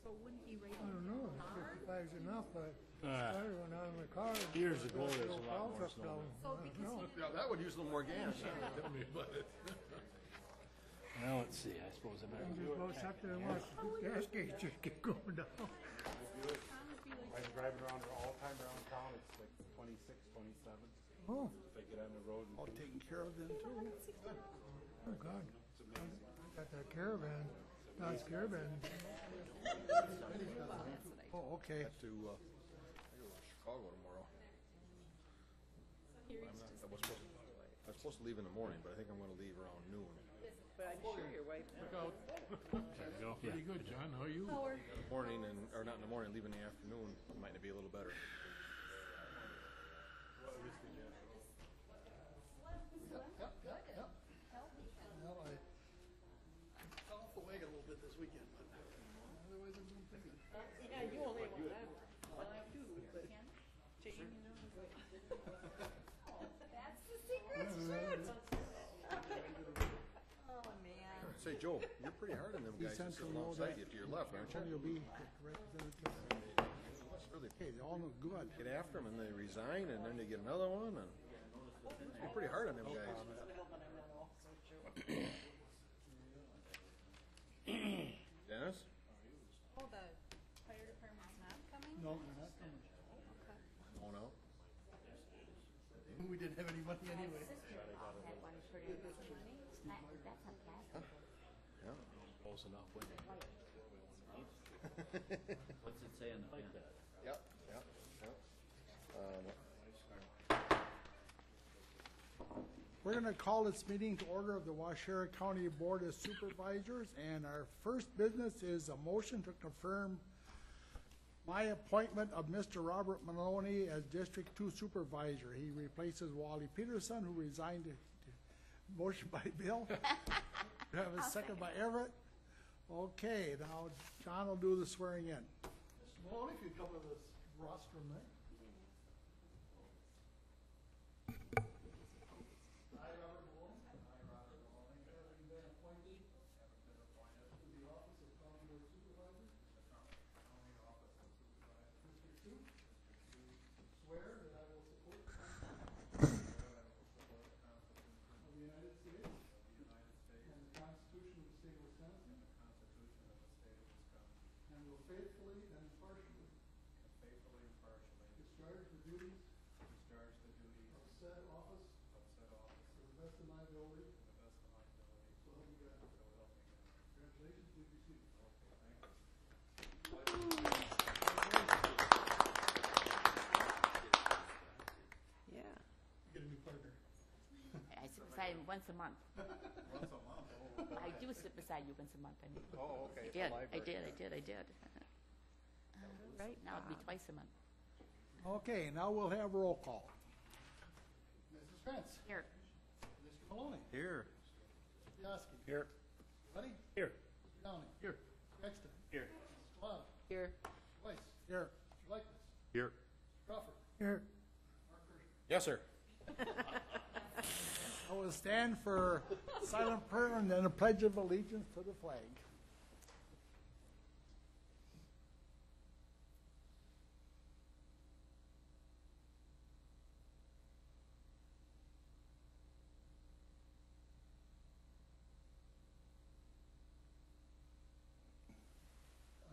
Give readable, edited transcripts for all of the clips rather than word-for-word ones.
So wouldn't he rate I don't know, 55 is enough, but started when I was in my car. Years ago, there was a lot more snow. So because he Yeah, that would use a little more gas. Now, let's see, I suppose I better Just go sit there and watch the gas gauge just keep going down. Tom would be like, I'm driving around all the time around town, it's like 26, 27. Oh, If I get on the road and All taken care of then too. oh God. I got that caravan, Dodge Caravan. Oh, okay. To, I go to Chicago tomorrow. here he's just, I was supposed to leave in the morning, but I think I'm gonna leave around noon. But I'm sure your wife knows. There we go. Pretty good, John. How are you? Howard, Morning and, or not in the morning, leave in the afternoon, might be a little better. Well, I fell off the wagon a little bit this weekend, but otherwise I'm doing pretty good. Yeah, you only want that one too, but Jane, you know. that's the secret shit. Oh, man. Say, Joe, you're pretty hard on them guys sent just to know alongside that- you to your left, aren't you? You'll be representative. That's really, Hey, they all look good. get after them and they resign and then they get another one and you're pretty hard on them guys. Dennis? Oh, the fire department's not coming? No, they're not coming. Okay. Oh, no? We didn't have any money anyway. Had one pretty good money. That's not bad. Yeah. Close enough, wouldn't it? What's it say on the pen? Yep, yep, yep. We're going to call this meeting to order of the Waushara County Board of Supervisors, and our first business is a motion to confirm my appointment of Mr. Robert Maloney as District 2 Supervisor. He replaces Wally Peterson, who resigned. Motion by Bill. We have a second by Everett. Okay, now John will do the swearing in. Maloney, if you come to this rostrum there. I, Robert Maloney. Having been appointed to the office of County Board Supervisor. District 2. Swear that I will support the Constitution of the United States. And the Constitution of the State of Wisconsin. And will faithfully and impartially. Discharge the duties. Of said office. To the best of my ability. So help me God. Congratulations, please be seated. Yeah. Get a new partner. I sit beside him once a month. I do sit beside you once a month. I mean. Oh, okay. I did. Right, now it'd be twice a month. Okay, now we'll have roll call. Mrs. Krantz. Here, Mr. Maloney. Here. Mr. Yosky. Here. Buddy. Here. Mr. Downey. Here. Exton. Here. Mr. Cloud. here, Weiss. Here. Mr. Likeness. Here. Mr. Crawford. Here, Mark Kirschner. Yes, sir. I will stand for silent prayer and then a pledge of allegiance to the flag.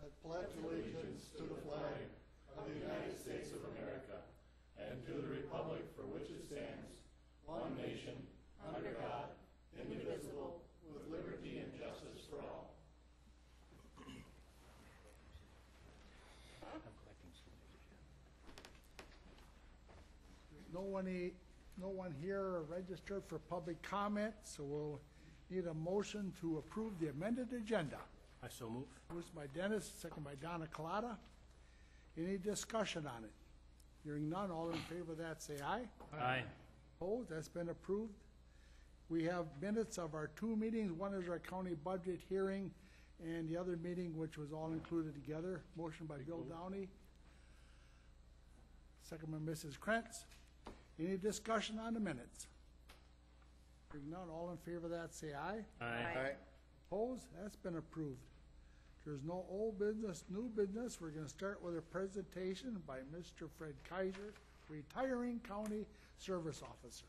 I pledge allegiance to the flag of the United States of America and to the republic for which it stands, one nation, under God, indivisible, with liberty and justice for all. I'm collecting signatures. No one here registered for public comment, so we'll need a motion to approve the amended agenda. I so move. First by Dennis, second by Donna Colada. Any discussion on it? Hearing none, all in favor of that say aye. Aye. Opposed, that's been approved. We have minutes of our two meetings. One is our county budget hearing, and the other meeting, which was all included together. Motion by Bill Downey. Second by Mrs. Krantz. Any discussion on the minutes? Hearing none, all in favor of that say aye. Aye. Opposed, that's been approved. There's no old business, new business. We're gonna start with a presentation by Mr. Fred Kaiser, retiring county service officer.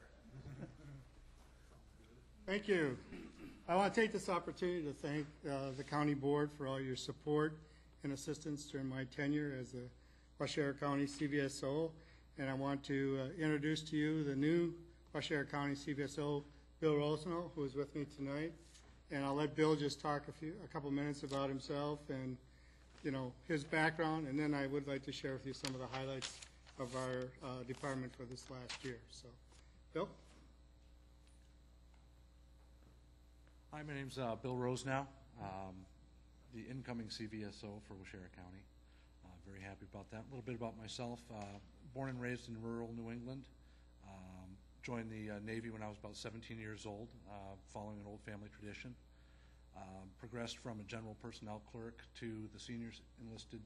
Thank you. I want to take this opportunity to thank the county board for all your support and assistance during my tenure as the Waushara County CVSO. And I want to introduce to you the new Waushara County CVSO, Bill Rosenau, who is with me tonight. And I'll let Bill just talk a couple minutes about himself and, you know, his background. And then I would like to share with you some of the highlights of our department for this last year. So, Bill? Hi, my name's Bill Rosenau, the incoming CVSO for Waushara County. Very happy about that. A little bit about myself. Born and raised in rural New England. Joined the Navy when I was about 17 years old, following an old family tradition. Progressed from a general personnel clerk to the senior enlisted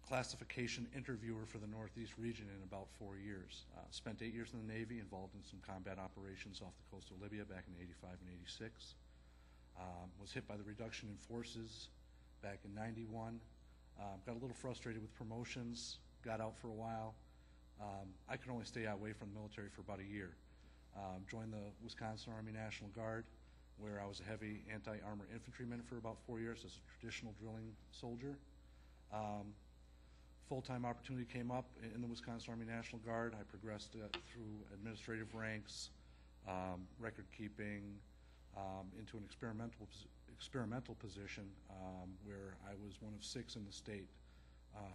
classification interviewer for the Northeast region in about 4 years. Spent 8 years in the Navy, involved in some combat operations off the coast of Libya back in '85 and '86. Was hit by the reduction in forces back in '91. Got a little frustrated with promotions, got out for a while. I could only stay away from the military for about a year. Joined the Wisconsin Army National Guard, where I was a heavy anti-armor infantryman for about 4 years as a traditional drilling soldier. Full-time opportunity came up in the Wisconsin Army National Guard. I progressed through administrative ranks, record keeping, into an experimental position where I was one of 6 in the state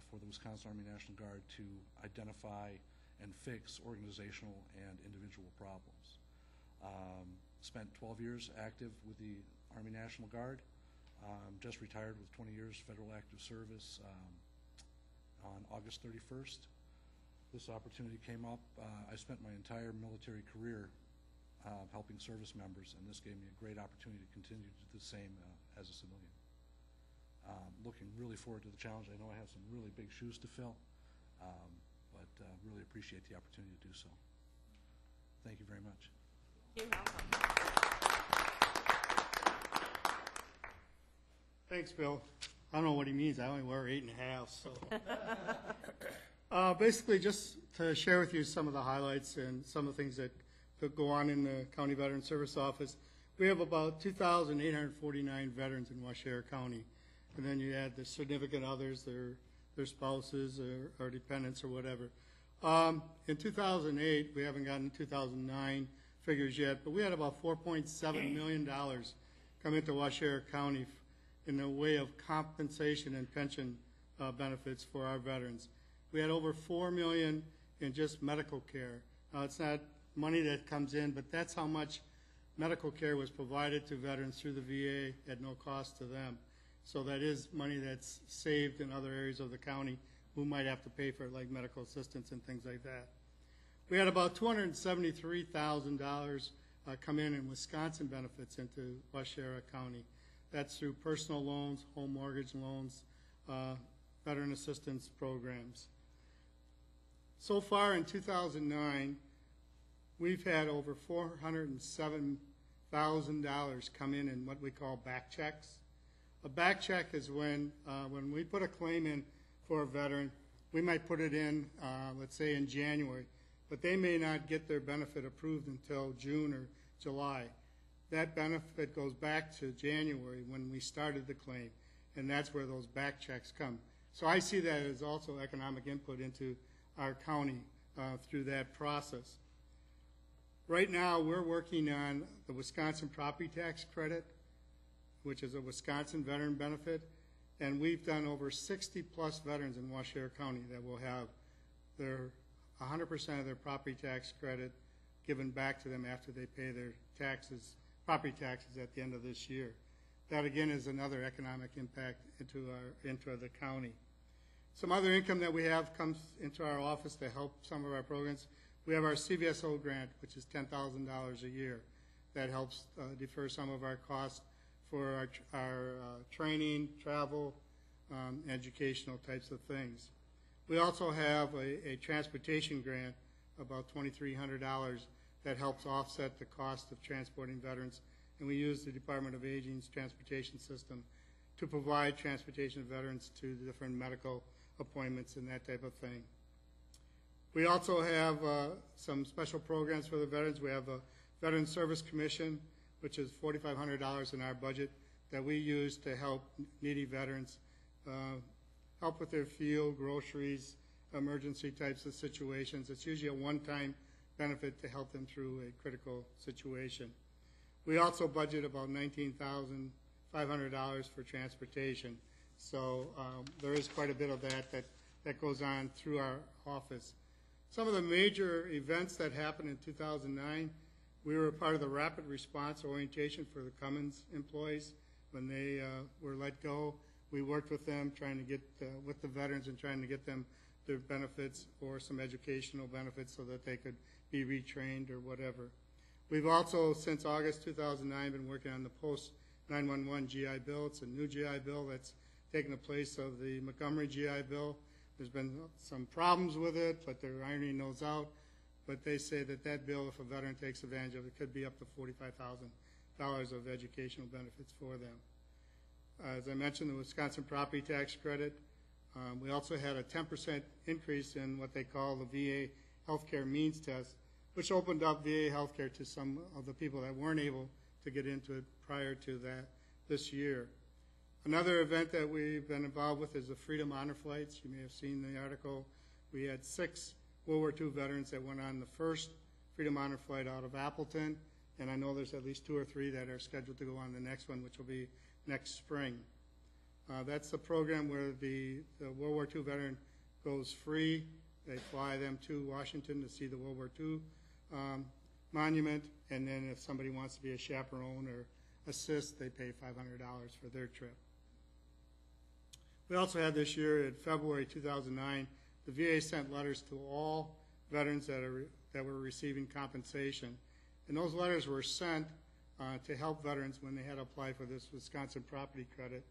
for the Wisconsin Army National Guard to identify and fix organizational and individual problems. Spent 12 years active with the Army National Guard. Just retired with 20 years federal active service on August 31st. This opportunity came up. I spent my entire military career helping service members, and this gave me a great opportunity to continue to do the same as a civilian. Looking really forward to the challenge. I know I have some really big shoes to fill, but really appreciate the opportunity to do so. Thank you very much. You're welcome. Thanks, Bill. I don't know what he means. I only wear 8.5, so. Basically, just to share with you some of the highlights and some of the things that go on in the County Veteran Service Office. We have about 2,849 veterans in Waushara County. And then you add the significant others, their spouses or dependents or whatever. In 2008, we haven't gotten 2009 figures yet, but we had about $4.7 million come into Waushara County in the way of compensation and pension benefits for our veterans. We had over $4 million in just medical care. Now, it's not money that comes in, but that's how much medical care was provided to veterans through the VA at no cost to them. So that is money that's saved in other areas of the county who might have to pay for it, like medical assistance and things like that. We had about $273,000 come in Wisconsin benefits into Waushara County. That's through personal loans, home mortgage loans, veteran assistance programs. So far in 2009, we've had over $407,000 come in what we call back checks. A back check is when we put a claim in for a veteran, we might put it in, let's say in January, but they may not get their benefit approved until June or July. That benefit goes back to January when we started the claim, and that's where those back checks come. So I see that as also economic input into our county through that process. Right now, we're working on the Wisconsin property tax credit, which is a Wisconsin veteran benefit, and we've done over 60 plus veterans in Waushara County that will have their 100% of their property tax credit given back to them after they pay their taxes, property taxes at the end of this year. That again is another economic impact into the county. Some other income that we have comes into our office to help some of our programs. We have our CVSO grant, which is $10,000 a year. That helps defer some of our costs for our training, travel, educational types of things. We also have a transportation grant, about $2,300, that helps offset the cost of transporting veterans. And we use the Department of Aging's transportation system to provide transportation of veterans to the different medical appointments and that type of thing. We also have some special programs for the veterans. We have a Veteran Service Commission, which is $4,500 in our budget that we use to help needy veterans, help with their fuel, groceries, emergency types of situations. It's usually a one-time benefit to help them through a critical situation. We also budget about $19,500 for transportation. So there is quite a bit of that goes on through our office. Some of the major events that happened in 2009, we were part of the rapid response orientation for the Cummins employees. When they were let go, we worked with them, trying to get with the veterans and trying to get them their benefits or some educational benefits so that they could be retrained or whatever. We've also, since August 2009, been working on the post-911 GI Bill. It's a new GI Bill that's taken the place of the Montgomery GI Bill. There's been some problems with it, but they're ironing those out. But they say that that bill, if a veteran takes advantage of it, could be up to $45,000 of educational benefits for them. As I mentioned, the Wisconsin property tax credit. We also had a 10% increase in what they call the VA healthcare means test, which opened up VA healthcare to some of the people that weren't able to get into it prior to that this year. Another event that we've been involved with is the Freedom Honor Flights. You may have seen the article. We had 6 World War II veterans that went on the first Freedom Honor Flight out of Appleton, and I know there's at least 2 or 3 that are scheduled to go on the next one, which will be next spring. That's the program where the World War II veteran goes free. They fly them to Washington to see the World War II monument, and then if somebody wants to be a chaperone or assist, they pay $500 for their trip. We also had this year, in February 2009, the VA sent letters to all veterans that were receiving compensation. And those letters were sent to help veterans when they had to apply for this Wisconsin property credit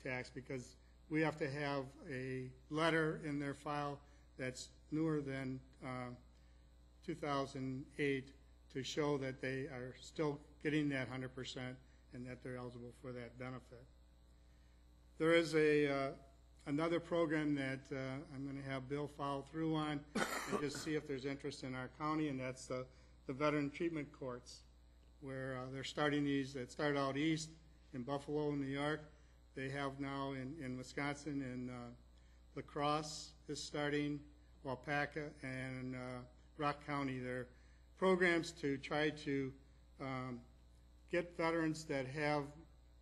tax, because we have to have a letter in their file that's newer than 2008 to show that they are still getting that 100% and that they're eligible for that benefit. There is another program that I'm going to have Bill follow through on and just see if there's interest in our county, and that's the veteran treatment courts, where they're starting these. That started out east in Buffalo, New York. They have now in Wisconsin, and La Crosse is starting, Waupaca, and Rock County. They're programs to try to get veterans that have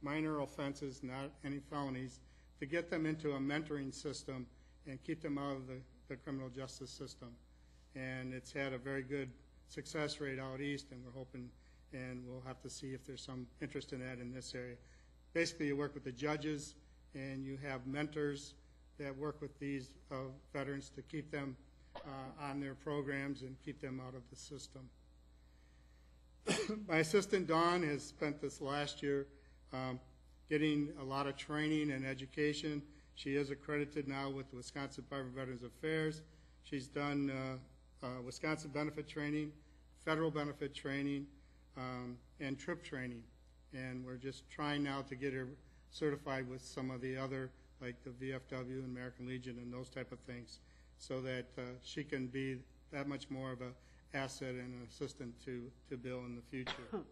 minor offenses, not any felonies, to get them into a mentoring system and keep them out of the criminal justice system. And it's had a very good success rate out east, and we're hoping, and we'll have to see if there's some interest in that in this area. Basically, you work with the judges, and you have mentors that work with these veterans to keep them on their programs and keep them out of the system. My assistant, Dawn, has spent this last year getting a lot of training and education. She is accredited now with the Wisconsin Department of Veterans Affairs. She's done Wisconsin benefit training, federal benefit training, and trip training. And we're just trying now to get her certified with some of the other, like the VFW and American Legion and those type of things, so that she can be that much more of an asset and an assistant to Bill in the future.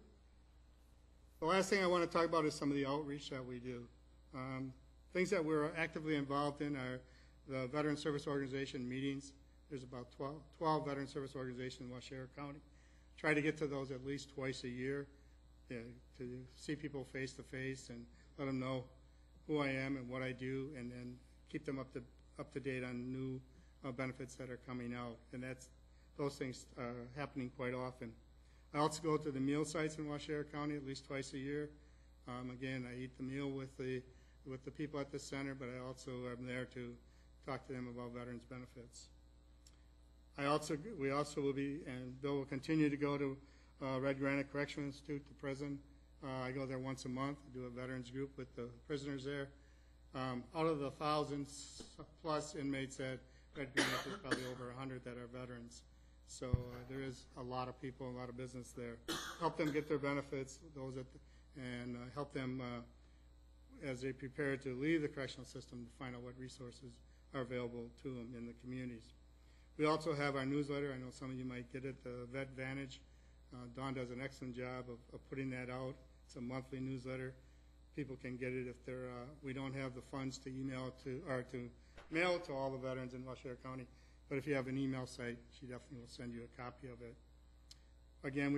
The last thing I want to talk about is some of the outreach that we do. Things that we're actively involved in are the Veteran Service Organization meetings. There's about 12 Veteran Service Organizations in Waushara County. Try to get to those at least twice a year, to see people face to face and let them know who I am and what I do, and then keep them up to date on new benefits that are coming out. And those things are happening quite often. I also go to the meal sites in Waushara County at least twice a year. Again, I eat the meal with the people at the center, but I also am there to talk to them about veterans benefits. We also will be, and Bill will continue to go to Red Granite Correctional Institute, the prison. I go there once a month, do a veterans group with the prisoners there. Out of the thousands plus inmates at Red Granite, there's probably over 100 that are veterans. So there is a lot of people, a lot of business there. Help them get their benefits, and help them as they prepare to leave the correctional system, to find out what resources are available to them in the communities. We also have our newsletter. I know some of you might get it, the Vet Vantage. Dawn does an excellent job of putting that out. It's a monthly newsletter. People can get it if they're, we don't have the funds to email to, or to mail it to all the veterans in Washington County, but if you have an email site, she definitely will send you a copy of it. Again,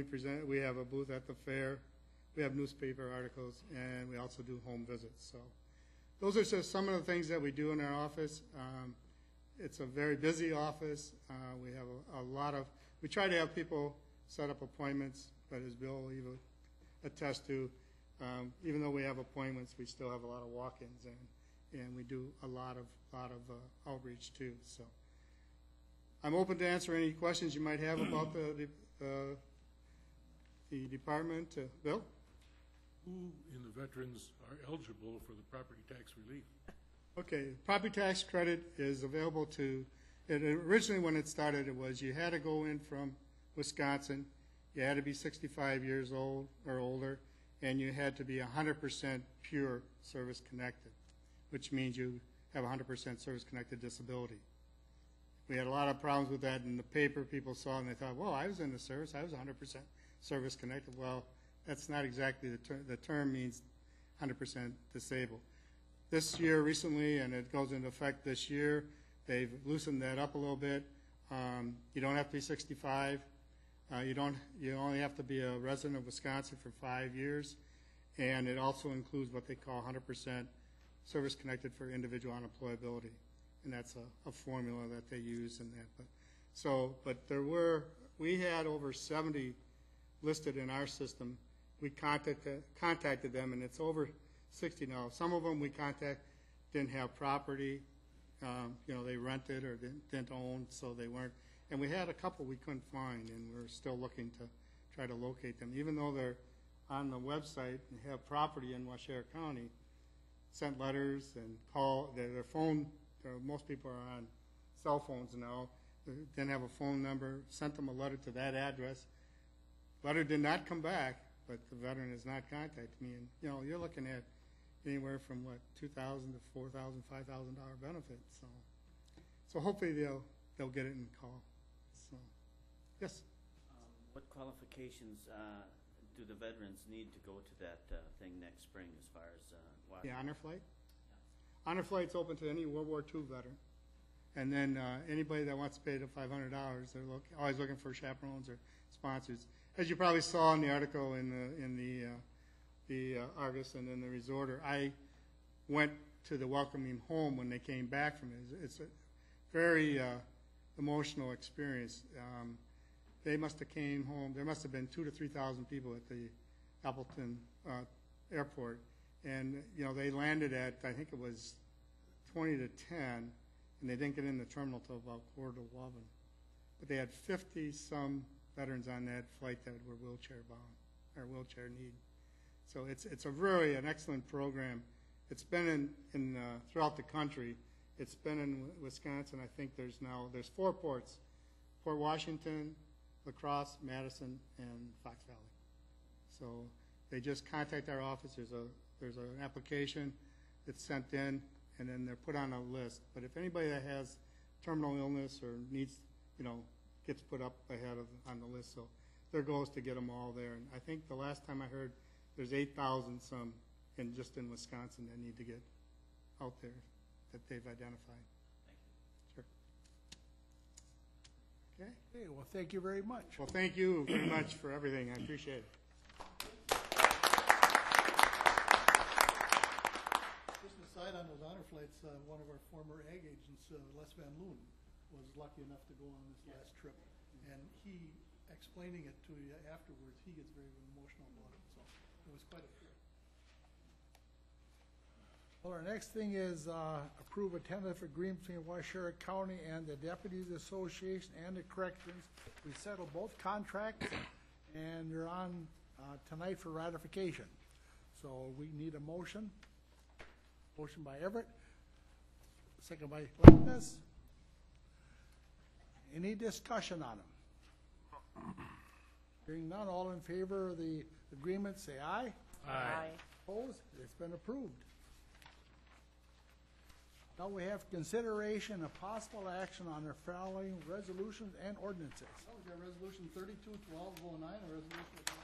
we have a booth at the fair. We have newspaper articles, and we also do home visits. So those are just some of the things that we do in our office. It's a very busy office. We have a lot of, we try to have people set up appointments, but as Bill will even attest to, even though we have appointments, we still have a lot of walk-ins, and we do a lot of outreach too. So I'm open to answer any questions you might have about the department. Bill? Who in the veterans are eligible for the property tax relief? Okay, property tax credit is available to, originally when it started, it was you had to go in from Wisconsin, you had to be 65 years old or older, and you had to be 100% pure service-connected, which means you have 100% service-connected disability. We had a lot of problems with that in the paper. People saw and they thought, well, I was in the service, I was 100% service-connected. Well, that's not exactly the term. The term means 100% disabled. This year, recently, and it goes into effect this year, they've loosened that up a little bit. You don't have to be 65. You only have to be a resident of Wisconsin for 5 years, and it also includes what they call 100% service-connected for individual unemployability, and that's a formula that they use in that. But we had over 70 listed in our system. We contacted them, and it's over 60 now. Some of them we didn't have property, they rented or didn't own, so they weren't. And we had a couple we couldn't find, and we're still looking to try to locate them. Even though they're on the website and have property in Washington County, sent letters and call their phone. Most people are on cell phones now. They didn't have a phone number. Sent them a letter to that address. Letter did not come back, but the veteran has not contacted me. And you're looking at anywhere from $2,000 to $4,000, $5,000 benefits. So hopefully they'll get it and call. So, yes. What qualifications do the veterans need to go to that thing next spring as far as The honor flight? Yeah. Honor flight's open to any World War II veteran. And then anybody that wants to pay the $500, they're always looking for chaperones or sponsors. As you probably saw in the article in the Argus and in the Resorter, I went to the welcoming home when they came back from it. It's a very emotional experience. They must have came home. There must have been 2,000 to 3,000 people at the Appleton airport, and they landed at, I think it was 20 to 10, and they didn't get in the terminal till about 4 to 11. But they had 50-some veterans on that flight that were wheelchair bound or wheelchair need. So it's a really an excellent program. It's been in throughout the country. It's been in Wisconsin. I think there's 4 ports: Port Washington, La Crosse, Madison, and Fox Valley. So they just contact our office. There's an application that's sent in, and then they're put on a list. But if anybody that has terminal illness or needs, gets put up on the list. So their goal is to get them all there. And I think the last time I heard, there's 8,000 some just in Wisconsin that need to get out there that they've identified. Thank you. Sure. Okay. Okay, well, thank you very much. Well, thank you very much for everything. I appreciate it. Just an aside on those honor flights, one of our former ag agents, Les Van Loon, was lucky enough to go on this last trip. And he, explaining it to you afterwards, he gets very emotional about it. So it was quite a trip. Well, our next thing is approve a tentative agreement between Washington County and the Deputies Association and the Corrections. We settled both contracts, and they're on tonight for ratification. So we need a motion. Motion by Everett, second by Leibniz. Any discussion on them? Hearing none, all in favor of the agreement, say aye. Aye. Opposed? It's been approved. Now we have consideration of possible action on the following resolutions and ordinances. Well, we've got resolution 32-1209, a resolution of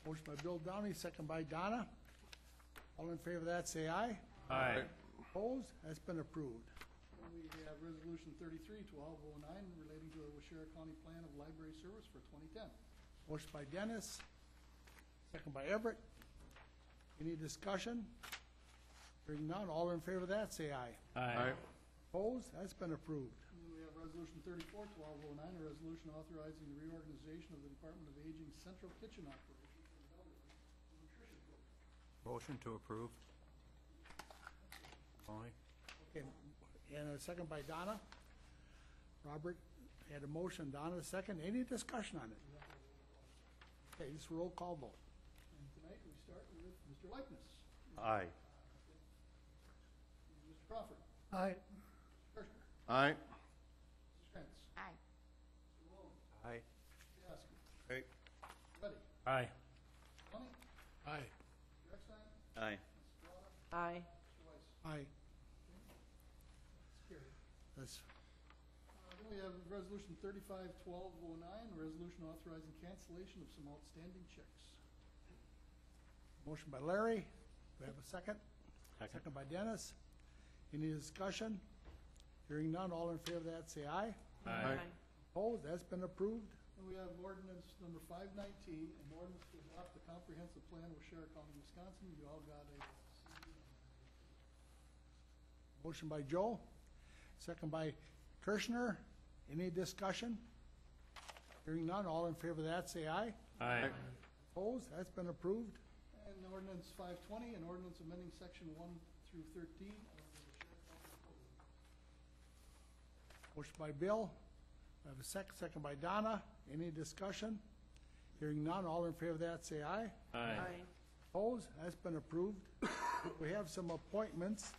Motion by Bill Downey, second by Donna. All in favor of that, say aye. Aye. Opposed? That's been approved. And we have resolution 33-1209 relating to the Washera County Plan of Library Service for 2010. Motion by Dennis, second by Everett. Any discussion? Hearing none, all in favor of that, say aye. Aye. Opposed? That's been approved. And then we have resolution 34-1209, a resolution authorizing the reorganization of the Department of Aging Central Kitchen Operations for the elderly nutrition program. Motion to approve. Only. Okay, and a second by Donna. Robert had a motion, Donna a second. Any discussion on it? Okay, this roll call vote. And tonight we start with Mr. Likeness. Aye. Mr. Crawford. Aye. Kirschner. Aye. Mrs. Krantz. Aye. Mr. Malone. Aye. Kowski. Aye. Ready. Aye. Tony. Aye. Mr. Eckstein. Aye. Mrs. Plata. Aye. Mr. Weiss. Aye. That's carried. That's, Then we have resolution 35-1209, a resolution authorizing cancellation of some outstanding checks. motion by Larry. Do we have a second? Second by Dennis. Any discussion? Hearing none, all in favor of that, say aye. Aye. Opposed? That's been approved. And we have ordinance number 519, an ordinance to adopt the comprehensive plan with Sheriff County, Wisconsin. You all got a Motion by Joe, second by Kirschner. Any discussion? Hearing none, all in favor of that, say aye. Aye. Opposed? That's been approved. and ordinance 520, an ordinance amending section 1 through 13 of the Sheriff County Code. Motion by Bill. I have a second by Donna. Any discussion? Hearing none, all in favor of that, say aye. Aye. Opposed? That's been approved. We have some appointments.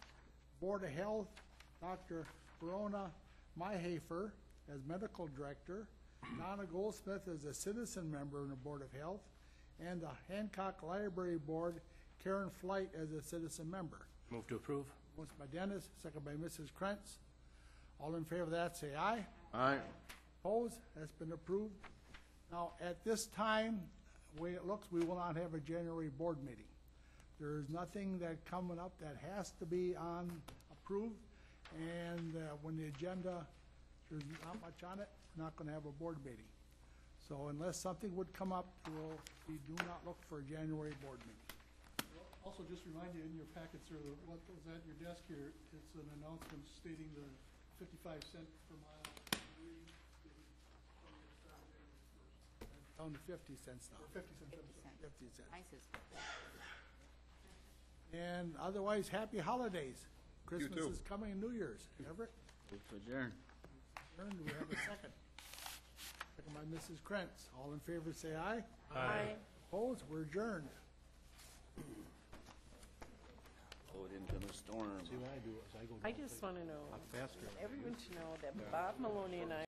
Board of Health, Dr. Verona Myhafer as Medical Director, Donna Goldsmith as a citizen member in the Board of Health, and the Hancock Library Board, Karen Flight as a citizen member. Move to approve. Motion by Dennis, second by Mrs. Krantz. All in favor of that, say aye. Aye. Opposed? That's been approved. Now, at this time, the way it looks, we will not have a January board meeting. There is nothing that coming up that has to be on approved, and when the agenda, there's not much on it, we're not gonna have a board meeting. So unless something would come up, we do not look for a January board meeting. Also, just remind you, in your packets, or what was at your desk here, it's an announcement stating the 55 cent per mile reading from the start of January 1st. Down to 50 cents now. Or 50 cents. 50 cents. Nice is And otherwise, happy holidays. Christmas too. is coming and New Year's. Everett, Move to adjourn. do we have a second? Second by Mrs. Krantz. All in favor, say aye. Aye. Opposed? We're adjourned. Hold into the storm. See what I do is I go I down just want to know, faster. everyone to know that Bob Maloney and I